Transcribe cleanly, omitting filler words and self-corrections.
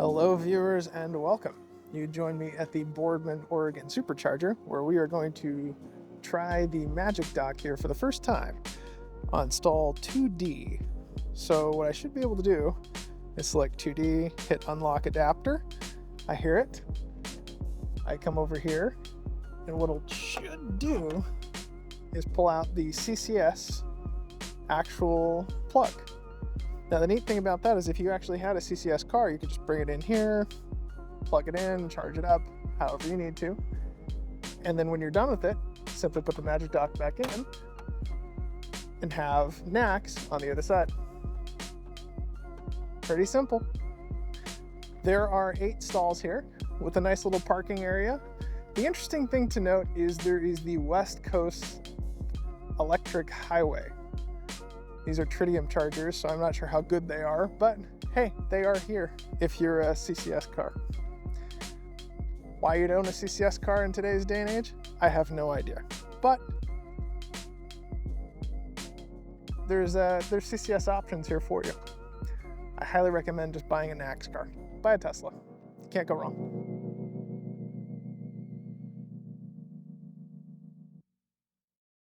Hello viewers and welcome. You join me at the Boardman, Oregon Supercharger, where we are going to try the Magic Dock here for the first time on stall 2D. So what I should be able to do is select 2D, hit unlock adapter. I hear it. I come over here, and what it should do is pull out the CCS actual plug. Now the neat thing about that is if you actually had a CCS car, you could just bring it in here, plug it in, charge it up, however you need to. And then when you're done with it, simply put the Magic Dock back in and have NACS on the other side. Pretty simple. There are 8 stalls here with a nice little parking area. The interesting thing to note is there is the West Coast Electric Highway. These are tritium chargers, so I'm not sure how good they are, but hey, they are here if you're a CCS car. Why you'd own a CCS car in today's day and age, I have no idea. But there's CCS options here for you. I highly recommend just buying a NACS car. Buy a Tesla. Can't go wrong.